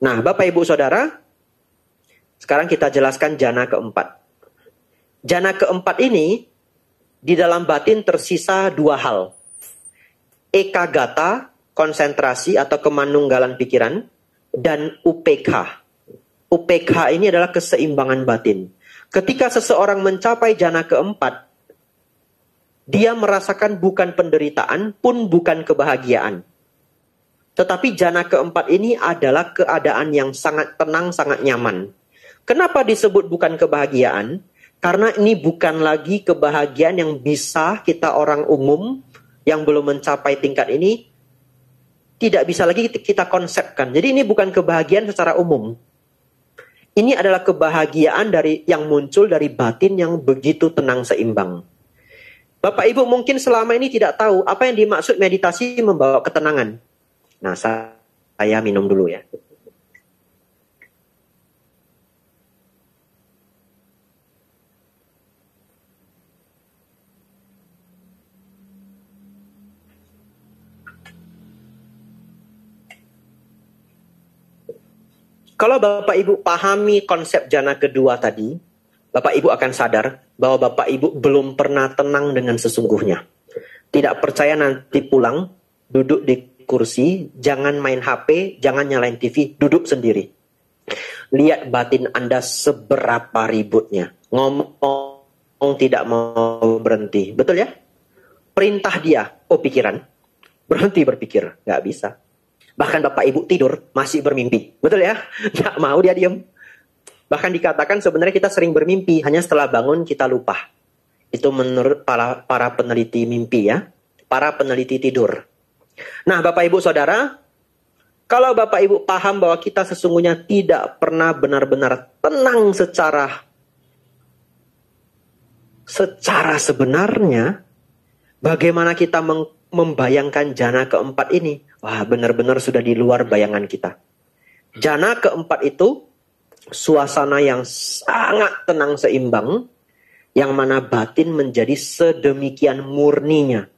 Nah, Bapak Ibu Saudara, sekarang kita jelaskan jana keempat. Jana keempat ini, di dalam batin tersisa dua hal. Ekagata, konsentrasi atau kemanunggalan pikiran, dan UPK. UPK ini adalah keseimbangan batin. Ketika seseorang mencapai jana keempat, dia merasakan bukan penderitaan pun bukan kebahagiaan. Tetapi jana keempat ini adalah keadaan yang sangat tenang, sangat nyaman. Kenapa disebut bukan kebahagiaan? Karena ini bukan lagi kebahagiaan yang bisa kita orang umum yang belum mencapai tingkat ini tidak bisa lagi kita konsepkan. Jadi ini bukan kebahagiaan secara umum. Ini adalah kebahagiaan yang muncul dari batin yang begitu tenang seimbang. Bapak Ibu mungkin selama ini tidak tahu apa yang dimaksud meditasi membawa ketenangan. Nah, saya minum dulu ya. Kalau Bapak Ibu pahami konsep jana kedua tadi, Bapak Ibu akan sadar bahwa Bapak Ibu belum pernah tenang dengan sesungguhnya. Tidak percaya nanti pulang, duduk di kursi, jangan main HP, jangan nyalain TV, duduk sendiri. Lihat batin Anda seberapa ributnya. Ngomong tidak mau berhenti. Betul ya? Perintah dia, pikiran. Berhenti berpikir. Nggak bisa. Bahkan Bapak Ibu tidur, masih bermimpi. Betul ya? Nggak mau dia diam. Bahkan dikatakan sebenarnya kita sering bermimpi, hanya setelah bangun kita lupa. Itu menurut para peneliti mimpi ya. Para peneliti tidur. Nah, Bapak Ibu Saudara, kalau Bapak Ibu paham bahwa kita sesungguhnya tidak pernah benar-benar tenang secara sebenarnya, bagaimana kita membayangkan jana keempat ini? Wah, benar-benar sudah di luar bayangan kita. Jana keempat itu suasana yang sangat tenang seimbang, yang mana batin menjadi sedemikian murninya.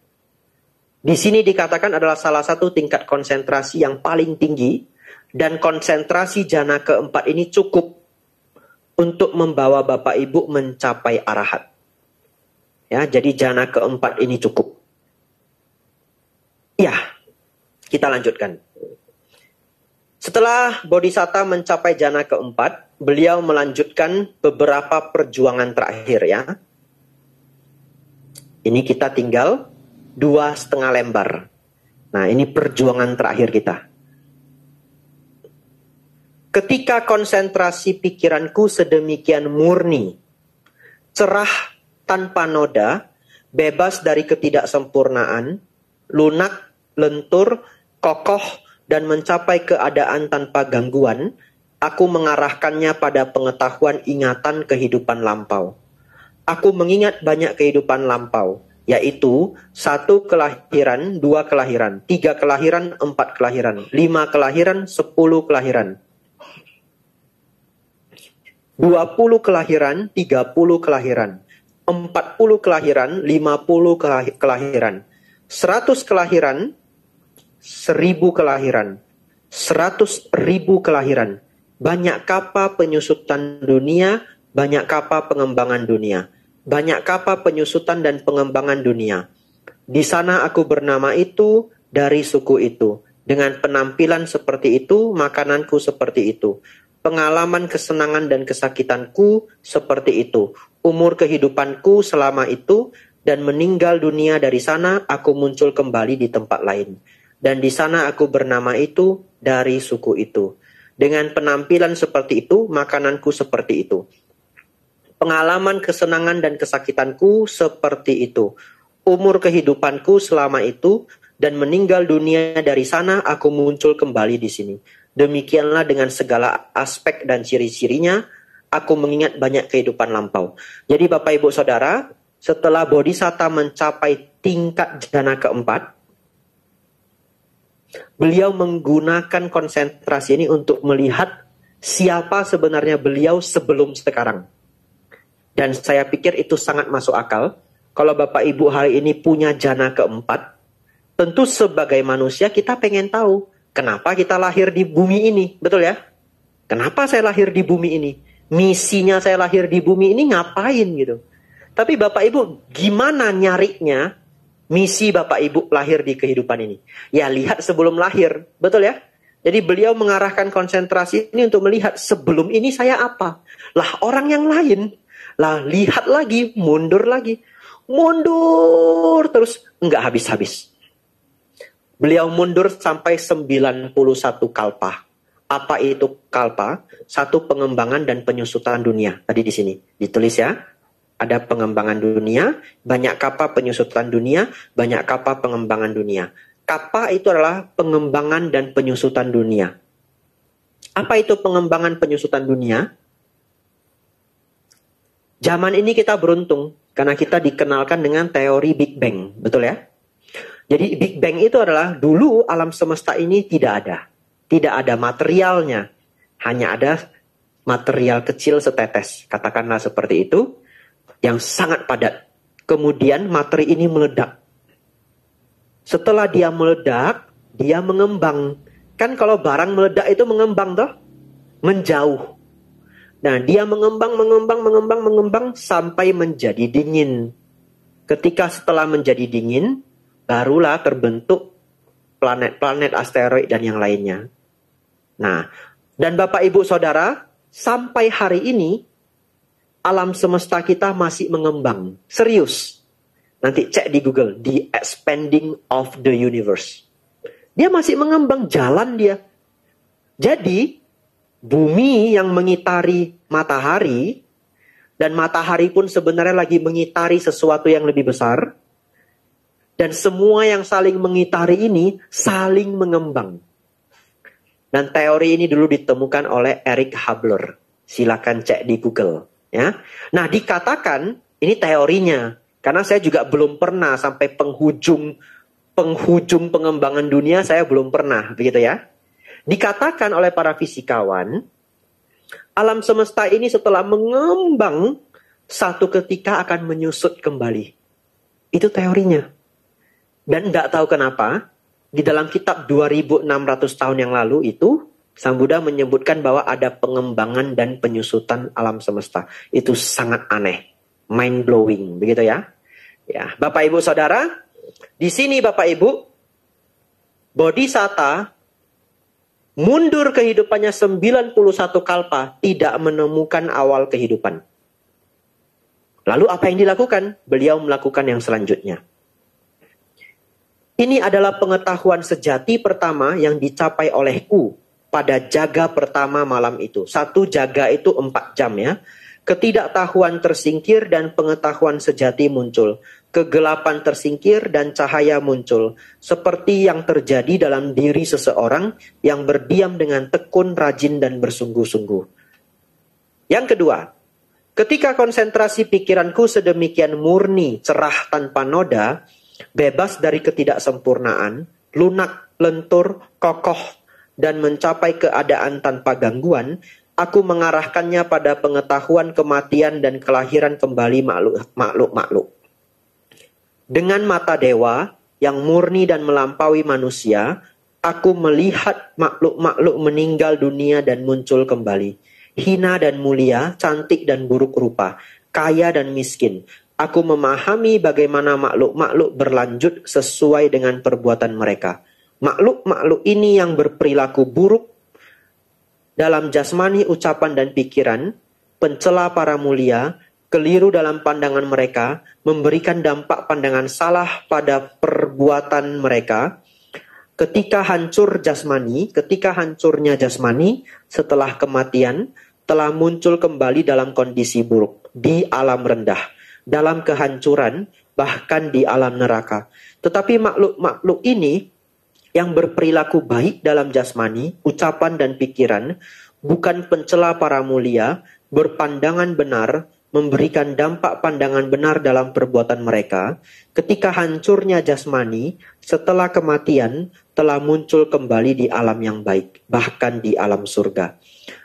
Di sini dikatakan adalah salah satu tingkat konsentrasi yang paling tinggi, dan konsentrasi jana keempat ini cukup untuk membawa Bapak Ibu mencapai arahat. Ya, jadi jana keempat ini cukup. Ya, kita lanjutkan. Setelah Bodhisatta mencapai jana keempat, beliau melanjutkan beberapa perjuangan terakhir ya. Ini kita tinggal 2,5 lembar. Nah, ini perjuangan terakhir kita. Ketika konsentrasi pikiranku sedemikian murni, cerah tanpa noda, bebas dari ketidaksempurnaan, lunak, lentur, kokoh, dan mencapai keadaan tanpa gangguan, aku mengarahkannya pada pengetahuan ingatan kehidupan lampau. Aku mengingat banyak kehidupan lampau, yaitu 1 kelahiran, 2 kelahiran, 3 kelahiran, 4 kelahiran, 5 kelahiran, 10 kelahiran, 20 kelahiran, 30 kelahiran, 40 kelahiran, 50 kelahiran, 100 kelahiran, 1000 kelahiran, 100.000 kelahiran. Banyak kapa penyusutan dunia, banyak kapa pengembangan dunia. Banyak kapa penyusutan dan pengembangan dunia. Di sana aku bernama itu, dari suku itu. Dengan penampilan seperti itu, makananku seperti itu. Pengalaman kesenangan dan kesakitanku seperti itu. Umur kehidupanku selama itu, dan meninggal dunia dari sana, aku muncul kembali di tempat lain. Dan di sana aku bernama itu, dari suku itu. Dengan penampilan seperti itu, makananku seperti itu. Pengalaman kesenangan dan kesakitanku seperti itu. Umur kehidupanku selama itu, dan meninggal dunia dari sana, aku muncul kembali di sini. Demikianlah dengan segala aspek dan ciri-cirinya, aku mengingat banyak kehidupan lampau. Jadi Bapak Ibu Saudara, setelah Bodhisatta mencapai tingkat jana keempat, beliau menggunakan konsentrasi ini untuk melihat siapa sebenarnya beliau sebelum sekarang. Dan saya pikir itu sangat masuk akal. Kalau Bapak Ibu hari ini punya jana keempat, tentu sebagai manusia kita pengen tahu kenapa kita lahir di bumi ini. Betul ya? Kenapa saya lahir di bumi ini? Misinya saya lahir di bumi ini ngapain gitu. Tapi Bapak Ibu, gimana nyarinya misi Bapak Ibu lahir di kehidupan ini? Ya lihat sebelum lahir, betul ya? Jadi beliau mengarahkan konsentrasi ini untuk melihat sebelum ini saya apa. Lah orang yang lain, lah lihat lagi, mundur lagi. Mundur terus, enggak habis-habis. Beliau mundur sampai 91 kalpa. Apa itu kalpa? Satu pengembangan dan penyusutan dunia. Tadi di sini ditulis ya. Ada pengembangan dunia, banyak kapa penyusutan dunia, banyak kapa pengembangan dunia. Kapa itu adalah pengembangan dan penyusutan dunia. Apa itu pengembangan penyusutan dunia? Zaman ini kita beruntung karena kita dikenalkan dengan teori Big Bang, betul ya? Jadi Big Bang itu adalah dulu alam semesta ini tidak ada. Tidak ada materialnya. Hanya ada material kecil setetes. Katakanlah seperti itu. Yang sangat padat. Kemudian materi ini meledak. Setelah dia meledak, dia mengembang. Kan kalau barang meledak itu mengembang toh? Menjauh. Nah, dia mengembang sampai menjadi dingin. Ketika setelah menjadi dingin, barulah terbentuk planet-planet, asteroid, dan yang lainnya. Nah, dan Bapak Ibu Saudara, sampai hari ini, alam semesta kita masih mengembang. Serius. Nanti cek di Google, The Expanding of the Universe. Dia masih mengembang, jalan dia. Jadi, bumi yang mengitari matahari, dan matahari pun sebenarnya lagi mengitari sesuatu yang lebih besar, dan semua yang saling mengitari ini saling mengembang. Dan teori ini dulu ditemukan oleh Eric Habler. Silakan cek di Google. Ya. Nah, dikatakan, ini teorinya. Karena saya juga belum pernah sampai penghujung pengembangan dunia, saya belum pernah. Begitu ya. Dikatakan oleh para fisikawan, alam semesta ini setelah mengembang, satu ketika akan menyusut kembali. Itu teorinya. Dan tidak tahu kenapa, di dalam kitab 2600 tahun yang lalu itu, Sang Buddha menyebutkan bahwa ada pengembangan dan penyusutan alam semesta. Itu sangat aneh. Mind blowing. Begitu ya. Ya, Bapak Ibu Saudara, di sini Bapak Ibu, Bodhisatta mundur kehidupannya 91 kalpa, tidak menemukan awal kehidupan. Lalu apa yang dilakukan? Beliau melakukan yang selanjutnya. Ini adalah pengetahuan sejati pertama yang dicapai olehku pada jaga pertama malam itu. Satu jaga itu 4 jam ya. Ketidaktahuan tersingkir dan pengetahuan sejati muncul. Kegelapan tersingkir dan cahaya muncul. Seperti yang terjadi dalam diri seseorang yang berdiam dengan tekun, rajin, dan bersungguh-sungguh. Yang kedua, ketika konsentrasi pikiranku sedemikian murni, cerah tanpa noda, bebas dari ketidaksempurnaan, lunak, lentur, kokoh, dan mencapai keadaan tanpa gangguan, aku mengarahkannya pada pengetahuan kematian dan kelahiran kembali makhluk-makhluk. Dengan mata dewa yang murni dan melampaui manusia, aku melihat makhluk-makhluk meninggal dunia dan muncul kembali. Hina dan mulia, cantik dan buruk rupa, kaya dan miskin. Aku memahami bagaimana makhluk-makhluk berlanjut sesuai dengan perbuatan mereka. Makhluk-makhluk ini yang berperilaku buruk dalam jasmani, ucapan, dan pikiran, pencela para mulia, keliru dalam pandangan mereka, memberikan dampak pandangan salah pada perbuatan mereka. Ketika hancurnya jasmani, setelah kematian, telah muncul kembali dalam kondisi buruk, di alam rendah, dalam kehancuran, bahkan di alam neraka. Tetapi makhluk-makhluk ini yang berperilaku baik dalam jasmani, ucapan, dan pikiran, bukan pencela para mulia, berpandangan benar, memberikan dampak pandangan benar dalam perbuatan mereka. Ketika hancurnya jasmani, setelah kematian, telah muncul kembali di alam yang baik, bahkan di alam surga.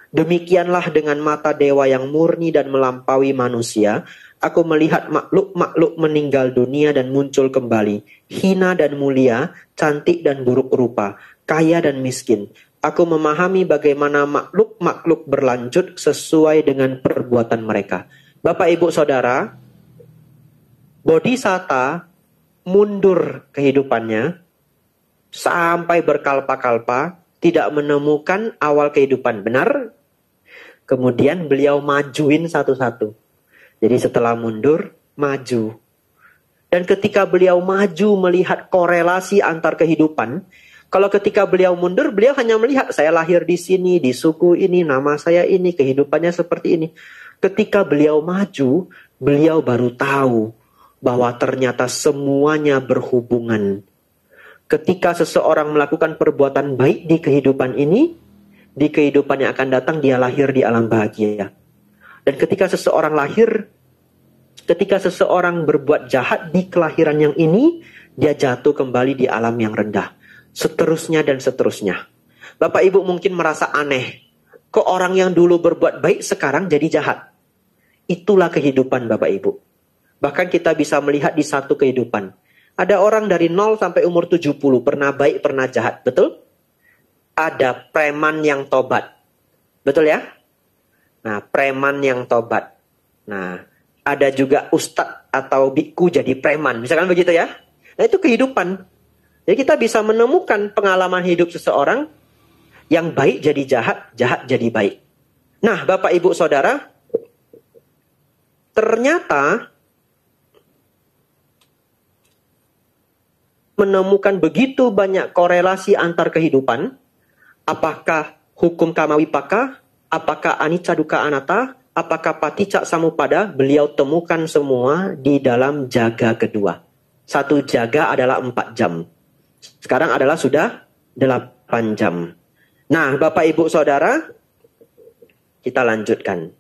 Demikianlah dengan mata dewa yang murni dan melampaui manusia, aku melihat makhluk-makhluk meninggal dunia dan muncul kembali, hina dan mulia, cantik dan buruk rupa, kaya dan miskin. Aku memahami bagaimana makhluk-makhluk berlanjut sesuai dengan perbuatan mereka. Bapak, Ibu, Saudara, Bodhisatta mundur kehidupannya sampai berkalpa-kalpa, tidak menemukan awal kehidupan. Benar? Kemudian beliau majuin satu-satu. Jadi setelah mundur, maju. Dan ketika beliau maju melihat korelasi antar kehidupan, kalau ketika beliau mundur, beliau hanya melihat, saya lahir di sini, di suku ini, nama saya ini, kehidupannya seperti ini. Ketika beliau maju, beliau baru tahu bahwa ternyata semuanya berhubungan. Ketika seseorang melakukan perbuatan baik di kehidupan ini, di kehidupan yang akan datang dia lahir di alam bahagia. Dan ketika seseorang lahir, ketika seseorang berbuat jahat di kelahiran yang ini, dia jatuh kembali di alam yang rendah. Seterusnya dan seterusnya. Bapak Ibu mungkin merasa aneh. Kok orang yang dulu berbuat baik sekarang jadi jahat? Itulah kehidupan Bapak Ibu. Bahkan kita bisa melihat di satu kehidupan. Ada orang dari 0 sampai umur 70. Pernah baik, pernah jahat. Betul? Ada preman yang tobat. Betul ya? Nah, preman yang tobat. Nah, ada juga ustadz atau biku jadi preman. Misalkan begitu ya? Nah, itu kehidupan. Jadi kita bisa menemukan pengalaman hidup seseorang yang baik jadi jahat, jahat jadi baik. Nah, Bapak, Ibu, Saudara, ternyata menemukan begitu banyak korelasi antar kehidupan. Apakah hukum kamawipaka, apakah anicca dukkha anatta, apakah paticca samuppada, beliau temukan semua di dalam jaga kedua. Satu jaga adalah 4 jam. Sekarang adalah sudah 8 jam. Nah, Bapak, Ibu, Saudara, kita lanjutkan.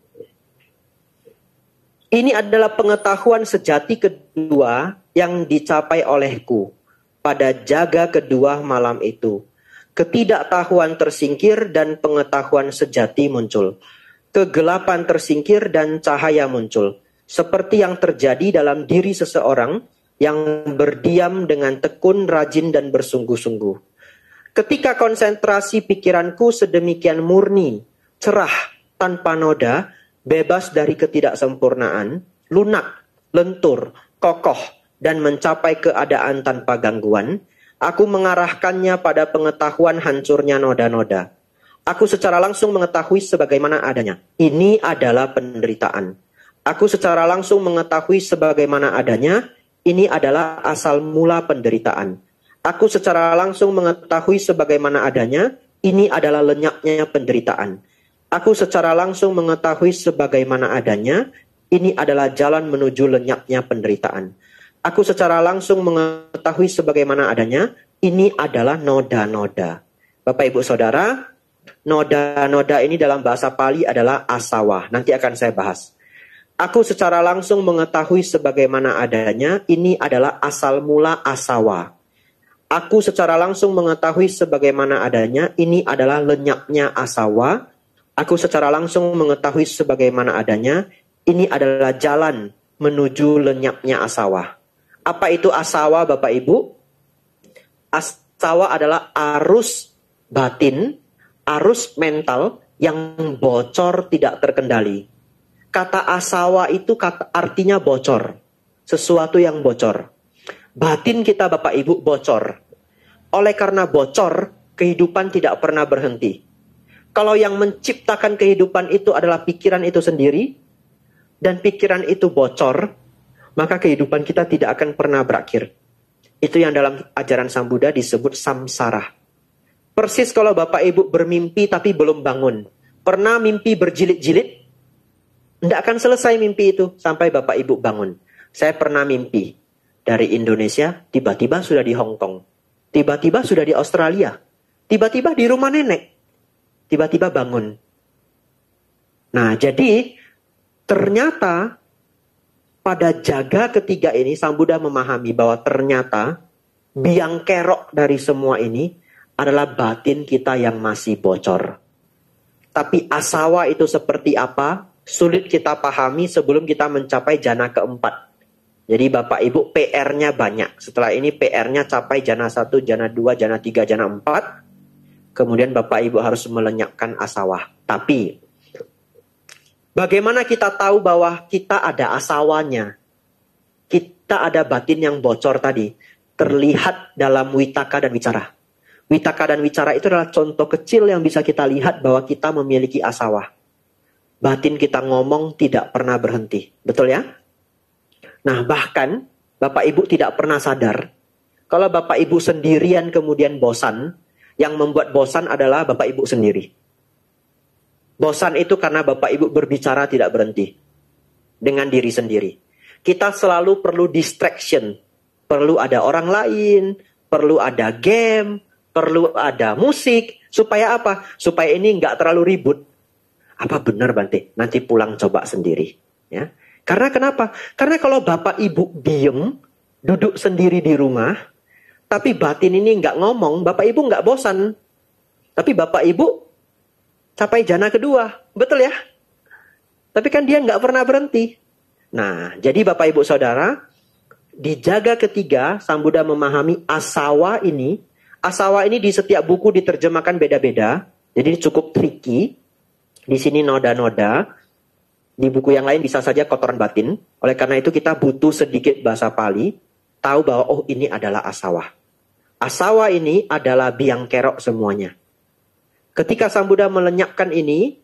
Ini adalah pengetahuan sejati kedua yang dicapai olehku pada jaga kedua malam itu. Ketidaktahuan tersingkir dan pengetahuan sejati muncul. Kegelapan tersingkir dan cahaya muncul. Seperti yang terjadi dalam diri seseorang yang berdiam dengan tekun, rajin, dan bersungguh-sungguh. Ketika konsentrasi pikiranku sedemikian murni, cerah, tanpa noda, bebas dari ketidaksempurnaan, lunak, lentur, kokoh, dan mencapai keadaan tanpa gangguan, aku mengarahkannya pada pengetahuan hancurnya noda-noda. Aku secara langsung mengetahui sebagaimana adanya. Ini adalah penderitaan. Aku secara langsung mengetahui sebagaimana adanya. Ini adalah asal mula penderitaan. Aku secara langsung mengetahui sebagaimana adanya. Ini adalah lenyapnya penderitaan. Aku secara langsung mengetahui sebagaimana adanya. Ini adalah jalan menuju lenyapnya penderitaan. Aku secara langsung mengetahui sebagaimana adanya. Ini adalah noda-noda. Bapak, Ibu, Saudara, noda-noda ini dalam bahasa Pali adalah asawa. Nanti akan saya bahas. Aku secara langsung mengetahui sebagaimana adanya, ini adalah asal mula asawa. Aku secara langsung mengetahui sebagaimana adanya, ini adalah lenyapnya asawa. Aku secara langsung mengetahui sebagaimana adanya, ini adalah jalan menuju lenyapnya asawa. Apa itu asawa, Bapak Ibu? Asawa adalah arus batin, arus mental yang bocor tidak terkendali. Kata asawa itu artinya bocor. Sesuatu yang bocor. Batin kita Bapak Ibu bocor. Oleh karena bocor, kehidupan tidak pernah berhenti. Kalau yang menciptakan kehidupan itu adalah pikiran itu sendiri, dan pikiran itu bocor, maka kehidupan kita tidak akan pernah berakhir. Itu yang dalam ajaran Sang Buddha disebut samsara. Persis kalau Bapak Ibu bermimpi tapi belum bangun. Pernah mimpi berjilid-jilid? Tidak akan selesai mimpi itu sampai Bapak Ibu bangun. Saya pernah mimpi dari Indonesia, tiba-tiba sudah di Hong Kong. Tiba-tiba sudah di Australia. Tiba-tiba di rumah nenek. Tiba-tiba bangun. Nah, jadi ternyata pada jaga ketiga ini Sang Buddha memahami bahwa ternyata biang kerok dari semua ini adalah batin kita yang masih bocor. Tapi asawa itu seperti apa? Sulit kita pahami sebelum kita mencapai jana keempat. Jadi Bapak Ibu PR-nya banyak. Setelah ini PR-nya capai jana 1, jana 2, jana 3, jana 4. kemudian Bapak Ibu harus melenyapkan asawah. Tapi, bagaimana kita tahu bahwa kita ada asawanya? Kita ada batin yang bocor tadi. Terlihat dalam witaka dan wicara. Witaka dan wicara itu adalah contoh kecil yang bisa kita lihat bahwa kita memiliki asawah. Batin kita ngomong tidak pernah berhenti. Betul ya? Nah, bahkan Bapak Ibu tidak pernah sadar. Kalau Bapak Ibu sendirian kemudian bosan, yang membuat bosan adalah Bapak Ibu sendiri. Bosan itu karena Bapak Ibu berbicara tidak berhenti. Dengan diri sendiri. Kita selalu perlu distraction. Perlu ada orang lain, perlu ada game, perlu ada musik. Supaya apa? Supaya ini nggak terlalu ribut. Apa benar Bante? Nanti pulang coba sendiri. Ya. Karena kenapa? Karena kalau Bapak Ibu diem, duduk sendiri di rumah, tapi batin ini nggak ngomong, Bapak Ibu nggak bosan. Tapi Bapak Ibu capai jana kedua. Betul ya? Tapi kan dia nggak pernah berhenti. Nah, jadi Bapak Ibu Saudara, di jaga ketiga, Sang Buddha memahami asawa ini. Asawa ini di setiap buku diterjemahkan beda-beda. Jadi cukup tricky. Di sini noda-noda. Di buku yang lain bisa saja kotoran batin. Oleh karena itu kita butuh sedikit bahasa Pali. Tahu bahwa oh ini adalah asawa. Asawa ini adalah biang kerok semuanya. Ketika Sang Buddha melenyapkan ini,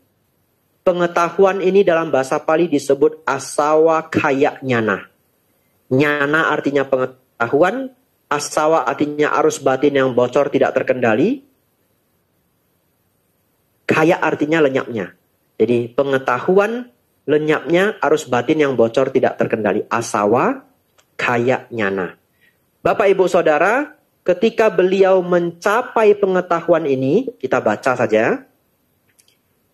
pengetahuan ini dalam bahasa Pali disebut asawa kaya nyana. Nyana artinya pengetahuan. Asawa artinya arus batin yang bocor tidak terkendali. Kaya artinya lenyapnya. Jadi pengetahuan lenyapnya arus batin yang bocor tidak terkendali. Asawa kaya nyana. Bapak Ibu Saudara, ketika beliau mencapai pengetahuan ini, kita baca saja.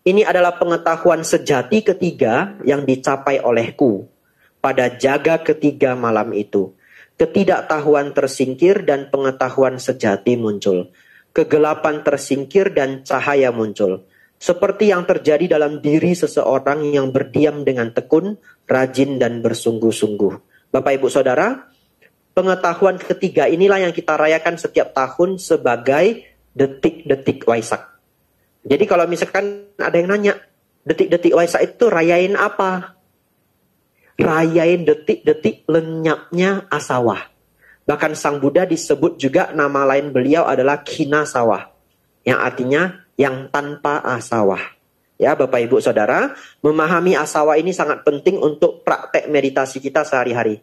Ini adalah pengetahuan sejati ketiga yang dicapai olehku pada jaga ketiga malam itu. Ketidaktahuan tersingkir dan pengetahuan sejati muncul. Kegelapan tersingkir dan cahaya muncul. Seperti yang terjadi dalam diri seseorang yang berdiam dengan tekun, rajin dan bersungguh-sungguh. Bapak Ibu Saudara, pengetahuan ketiga inilah yang kita rayakan setiap tahun sebagai detik-detik Waisak. Jadi kalau misalkan ada yang nanya, detik-detik Waisak itu rayain apa? Rayain detik-detik lenyapnya asawah. Bahkan Sang Buddha disebut juga nama lain beliau adalah Kinasawa. Yang artinya yang tanpa asawah. Ya Bapak Ibu Saudara, memahami asawa ini sangat penting untuk praktek meditasi kita sehari-hari.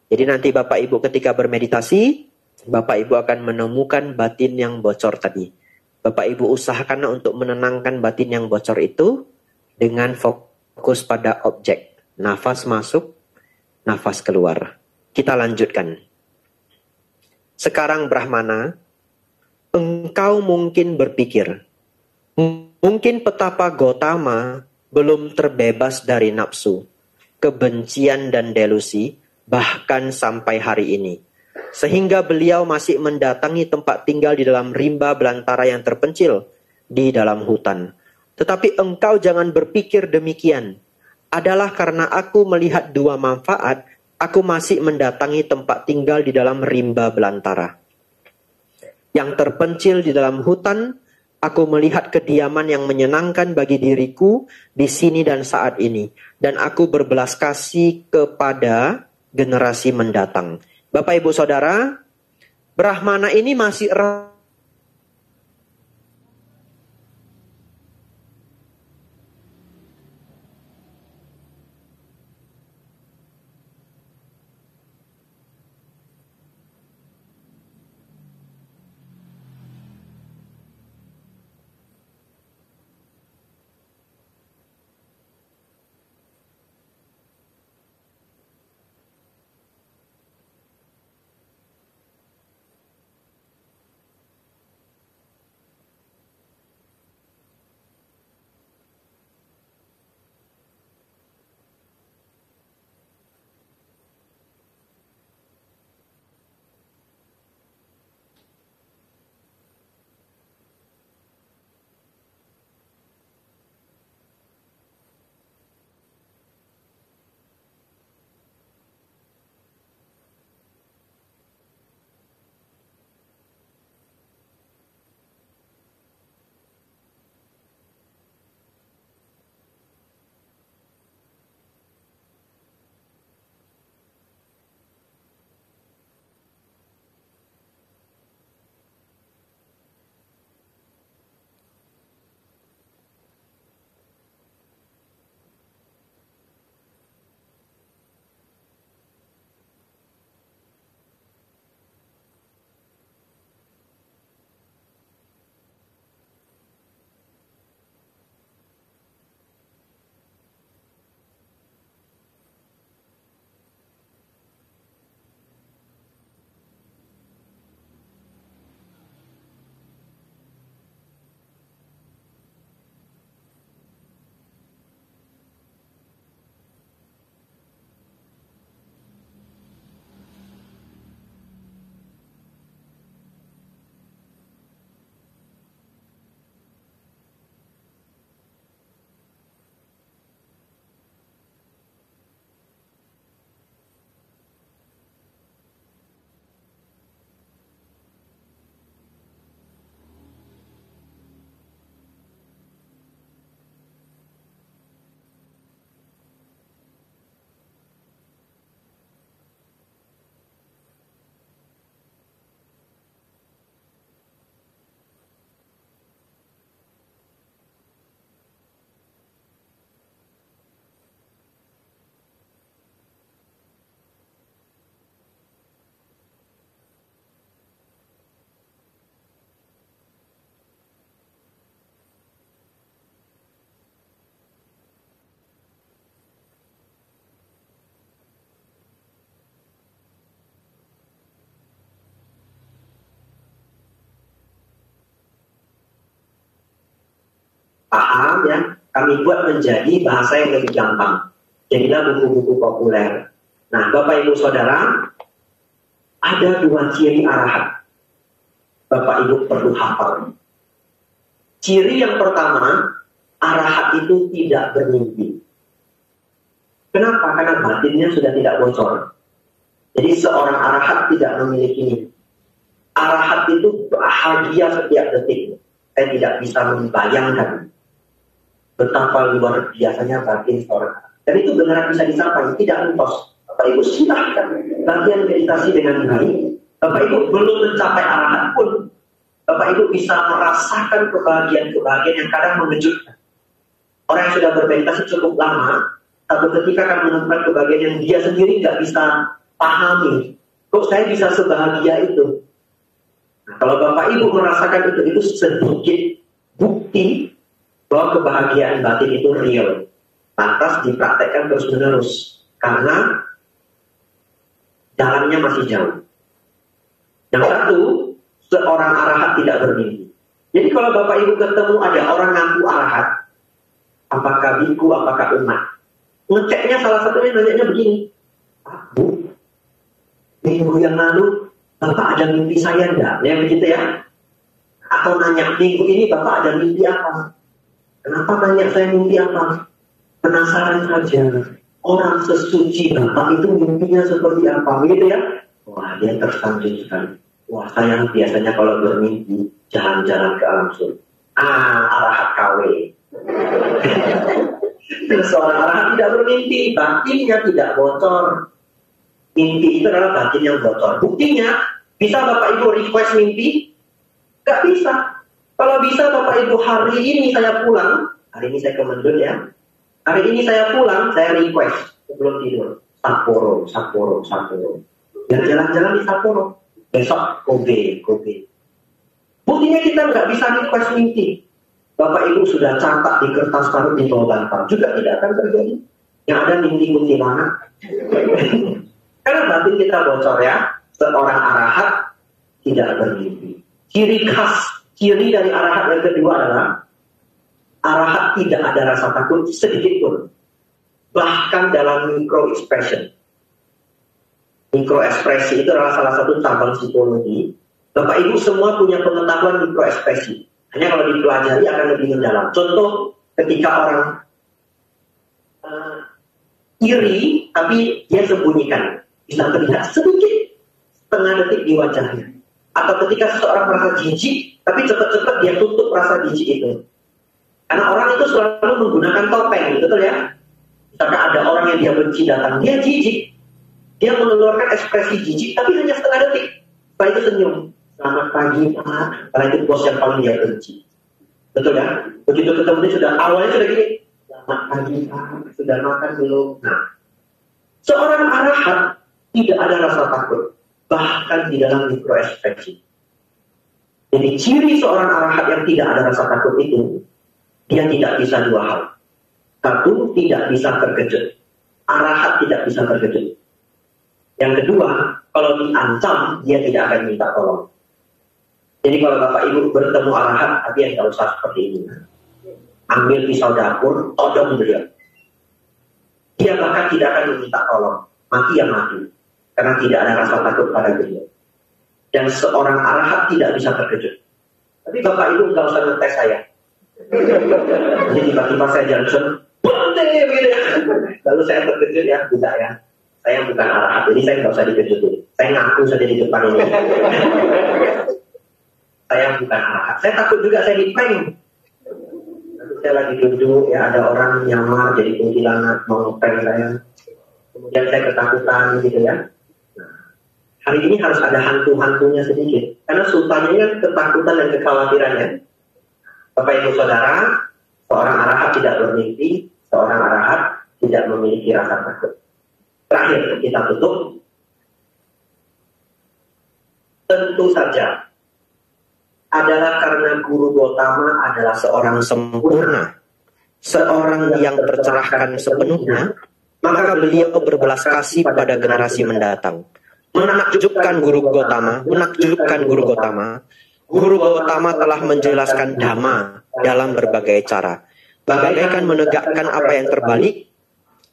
Jadi nanti Bapak Ibu ketika bermeditasi, Bapak Ibu akan menemukan batin yang bocor tadi. Bapak Ibu usahakan untuk menenangkan batin yang bocor itu dengan fokus pada objek. Nafas masuk, nafas keluar. Kita lanjutkan. Sekarang Brahmana, engkau mungkin berpikir, mungkin petapa Gotama belum terbebas dari nafsu, kebencian dan delusi, bahkan sampai hari ini. Sehingga beliau masih mendatangi tempat tinggal di dalam rimba belantara yang terpencil di dalam hutan. Tetapi engkau jangan berpikir demikian. Adalah karena aku melihat dua manfaat, aku masih mendatangi tempat tinggal di dalam rimba belantara. Yang terpencil di dalam hutan, aku melihat kediaman yang menyenangkan bagi diriku di sini dan saat ini. Dan aku berbelas kasih kepada generasi mendatang. Bapak Ibu Saudara, Brahmana ini masih ya, kami buat menjadi bahasa yang lebih gampang. Jadilah buku-buku populer. Nah, Bapak Ibu Saudara, ada 2 ciri arahat. Bapak Ibu perlu hafal. Ciri yang pertama, arahat itu tidak bermimpi. Kenapa? Karena batinnya sudah tidak bocor. Jadi seorang arahat tidak memiliki mimpi. Arahat itu bahagia setiap detik. Saya tidak bisa membayangkan betapa luar biasanya batin seorang arahat. Dan itu benar bisa dicapai, tidak entos. Bapak Ibu silahkan latihan meditasi dengan baik. Bapak Ibu belum mencapai arahat pun, Bapak Ibu bisa merasakan kebahagiaan-kebahagiaan yang kadang mengejutkan. Orang yang sudah bermeditasi cukup lama, satu ketika akan menemukan kebahagiaan yang dia sendiri nggak bisa pahami. Kok saya bisa sebahagia itu? Nah, kalau Bapak Ibu merasakan itu sedikit bukti bahwa kebahagiaan batin itu real. Lantas dipraktekkan terus-menerus. Karena jalannya masih jauh. Yang satu, seorang arahat tidak bermimpi. Jadi kalau Bapak Ibu ketemu ada orang ngaku arahat, apakah biku, apakah umat, ngeceknya salah satunya nanyanya begini, Bu, minggu yang lalu Bapak ada mimpi saya enggak? Ya begitu ya. Atau nanya, minggu ini Bapak ada mimpi apa? Kenapa nanya saya mimpi apa? Penasaran saja. Orang sesuci Bapak itu mimpinya seperti apa? Begitu ya. Wah, dia tersanjung sekali. Wah, saya biasanya kalau bermimpi jalan-jalan ke alam surga. Arahat KW. Seorang arahat tidak bermimpi, batinnya tidak bocor. Mimpi itu adalah batin yang bocor. Buktinya, bisa Bapak Ibu request mimpi? Gak bisa. Kalau bisa Bapak Ibu hari ini saya pulang, hari ini saya ke Mendut ya. Hari ini saya pulang, saya request sebelum tidur. Sapporo. Dan jalan-jalan di Sapporo. Besok Kobe. Buktinya kita nggak bisa request mimpi. Bapak Ibu sudah catat di kertas taruh di bawah bantal. Juga tidak akan terjadi. Yang ada mimpi-mimpi mana? Karena batin kita bocor ya. Seorang arahat tidak bermimpi. Ciri dari arahat yang kedua adalah arahat tidak ada rasa takut sedikit pun. Bahkan dalam micro-expression. Mikroekspresi itu adalah salah satu cabang psikologi. Bapak Ibu semua punya pengetahuan mikroekspresi. Hanya kalau dipelajari akan lebih mendalam. Contoh ketika orang iri tapi dia sembunyikan. Bisa terlihat sedikit setengah detik di wajahnya. Atau ketika seseorang merasa jijik tapi cepat-cepat dia tutup rasa jijik itu. Karena orang itu selalu menggunakan topeng, betul ya? Misalkan ada orang yang dia benci datang, dia jijik. Dia mengeluarkan ekspresi jijik, tapi hanya setengah detik. Setelah itu senyum. Selamat pagi, Pak. Karena itu bos yang paling dia benci. Betul ya? Begitu ketemu dia awalnya sudah gini. Selamat pagi, Pak. Sudah makan belum? Nah, seorang arahat tidak ada rasa takut. Bahkan di dalam mikroekspresi. Jadi ciri seorang arahat yang tidak ada rasa takut itu, dia tidak bisa dua hal. Satu, tidak bisa terkejut. Arahat tidak bisa terkejut. Yang kedua, kalau diancam, dia tidak akan minta tolong. Jadi kalau Bapak Ibu bertemu arahat, tapi yang tidak usah seperti ini. Ambil pisau dapur, todong beliau. Dia bahkan tidak akan meminta tolong. Mati yang mati. Karena tidak ada rasa takut pada beliau. Dan seorang arahat tidak bisa terkejut. Tapi Bapak Ibu nggak usah ngetes saya. Jadi tiba-tiba saya Johnson, gitu ya. Lalu saya terkejut ya, tidak ya. Saya bukan arahat, jadi saya nggak usah dikejutin. Saya ngaku saja di depan ini. Saya bukan arahat. Saya takut juga saya diprank. Lalu saya lagi duduk, ya ada orang nyamar jadi kuntilanak mau prank saya. Kemudian saya ketakutan gitu ya. Nah, hari ini harus ada hantu-hantunya sedikit. Karena sultannya ketakutan dan kekhawatirannya. Bapak Ibu Saudara, seorang arahat tidak bermimpi, seorang arahat tidak memiliki rasa takut. Terakhir kita tutup. Tentu saja adalah karena Guru Gotama adalah seorang sempurna, seorang yang tercerahkan sepenuhnya, maka beliau berbelas kasih pada generasi mendatang. Menakjubkan Guru Gotama, Guru Gotama telah menjelaskan Dhamma dalam berbagai cara. bagaikan menegakkan apa yang terbalik,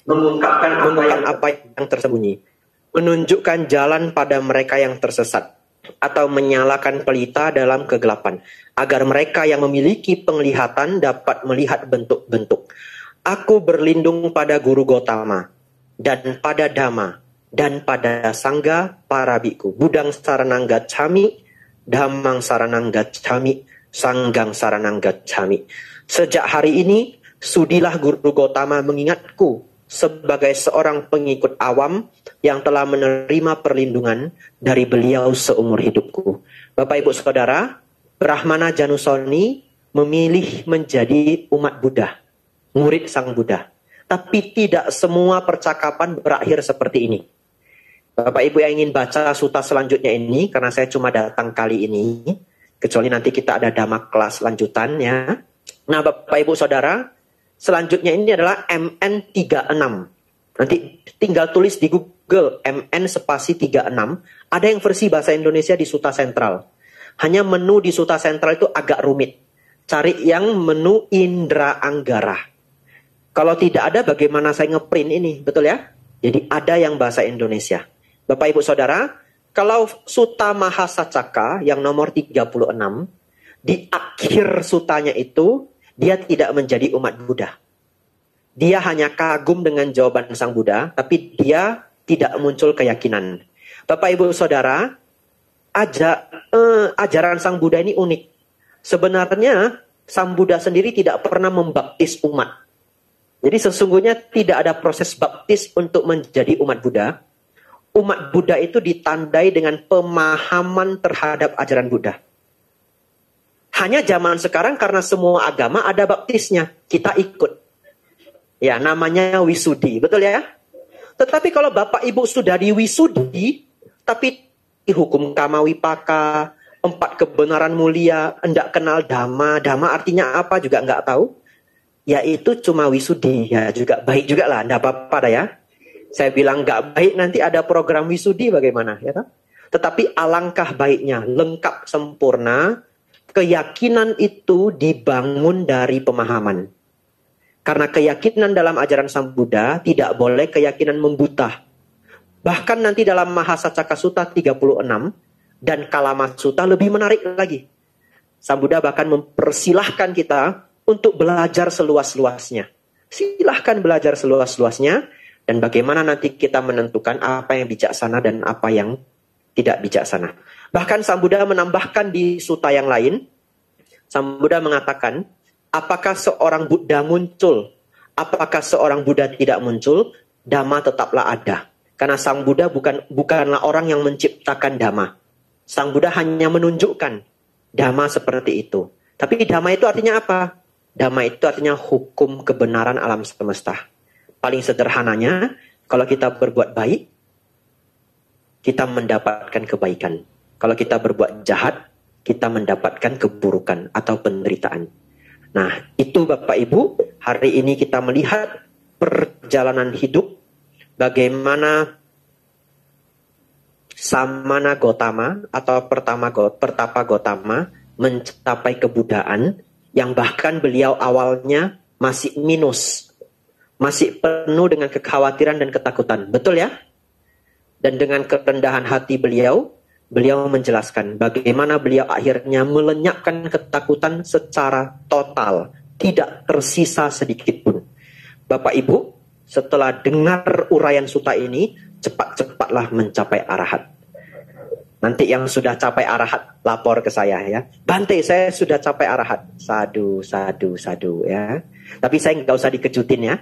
mengungkapkan apa yang tersembunyi, menunjukkan jalan pada mereka yang tersesat, atau menyalakan pelita dalam kegelapan, agar mereka yang memiliki penglihatan dapat melihat bentuk-bentuk. Aku berlindung pada Guru Gotama, dan pada Dhamma, dan pada Sangga para biku. Budang saranang gacchami, Dhammang saranang gacchami, Sanggang saranang gacchami. Sejak hari ini, sudilah Guru Gotama mengingatku sebagai seorang pengikut awam yang telah menerima perlindungan dari beliau seumur hidupku. Bapak Ibu Saudara, Brahmana Janusoni memilih menjadi umat Buddha, murid Sang Buddha. Tapi tidak semua percakapan berakhir seperti ini. Bapak Ibu yang ingin baca suta selanjutnya ini, karena saya cuma datang kali ini, kecuali nanti kita ada dhamma kelas lanjutannya. Nah Bapak Ibu Saudara, selanjutnya ini adalah MN36. Nanti tinggal tulis di Google MN spasi 36. Ada yang versi bahasa Indonesia di Suta Sentral. Hanya menu di Suta Sentral itu agak rumit. Cari yang menu Indra Anggara. Kalau tidak ada, bagaimana saya ngeprint ini? Betul ya? Jadi ada yang bahasa Indonesia. Bapak Ibu Saudara, kalau Suta Mahasacaka yang nomor 36, di akhir sutanya itu, dia tidak menjadi umat Buddha. Dia hanya kagum dengan jawaban Sang Buddha, tapi dia tidak muncul keyakinan. Bapak Ibu Saudara, ajaran Sang Buddha ini unik. Sebenarnya Sang Buddha sendiri tidak pernah membaptis umat. Jadi sesungguhnya tidak ada proses baptis untuk menjadi umat Buddha. Umat Buddha itu ditandai dengan pemahaman terhadap ajaran Buddha. Hanya zaman sekarang karena semua agama ada baptisnya, kita ikut. Ya, namanya wisudi, betul ya? Tetapi kalau Bapak Ibu sudah diwisudi, tapi hukum kama wipaka, 4 kebenaran mulia, enggak kenal dhamma, dhamma artinya apa juga enggak tahu, ya itu cuma wisudi, ya juga baik juga lah, enggak apa-apa dah ya. Saya bilang enggak baik, nanti ada program wisudi bagaimana, ya kan? Tetapi alangkah baiknya, lengkap, sempurna, keyakinan itu dibangun dari pemahaman. Karena keyakinan dalam ajaran Sang Buddha tidak boleh keyakinan membuta. Bahkan nanti dalam Mahasacaka Sutta 36 dan Kalama Sutta lebih menarik lagi. Sang Buddha bahkan mempersilahkan kita untuk belajar seluas-luasnya. Silahkan belajar seluas-luasnya. Dan bagaimana nanti kita menentukan apa yang bijaksana dan apa yang tidak bijaksana. Bahkan Sang Buddha menambahkan di sutta yang lain. Sang Buddha mengatakan, apakah seorang Buddha muncul? Apakah seorang Buddha tidak muncul? Dhamma tetaplah ada. Karena Sang Buddha bukanlah orang yang menciptakan Dhamma. Sang Buddha hanya menunjukkan Dhamma seperti itu. Tapi Dhamma itu artinya apa? Dhamma itu artinya hukum kebenaran alam semesta. Paling sederhananya, kalau kita berbuat baik, kita mendapatkan kebaikan. Kalau kita berbuat jahat, kita mendapatkan keburukan atau penderitaan. Nah, itu Bapak Ibu, hari ini kita melihat perjalanan hidup, bagaimana Samana Gotama atau Pertapa Gotama mencapai kebuddhaan yang bahkan beliau awalnya masih minus, masih penuh dengan kekhawatiran dan ketakutan. Betul ya? Dan dengan kerendahan hati beliau menjelaskan bagaimana beliau akhirnya melenyapkan ketakutan secara total. Tidak tersisa sedikit pun. Bapak Ibu, setelah dengar uraian sutta ini, cepat-cepatlah mencapai arahat. Nanti yang sudah capai arahat, lapor ke saya ya. Bante, saya sudah capai arahat. Sadu, sadu, sadu ya. Tapi saya nggak usah dikejutin ya.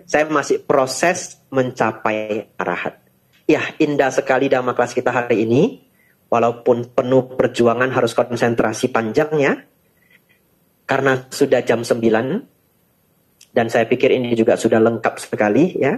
Saya masih proses mencapai arahat. Ya, indah sekali dhamma kelas kita hari ini. Walaupun penuh perjuangan harus konsentrasi panjang ya. Karena sudah jam 9. Dan saya pikir ini juga sudah lengkap sekali ya.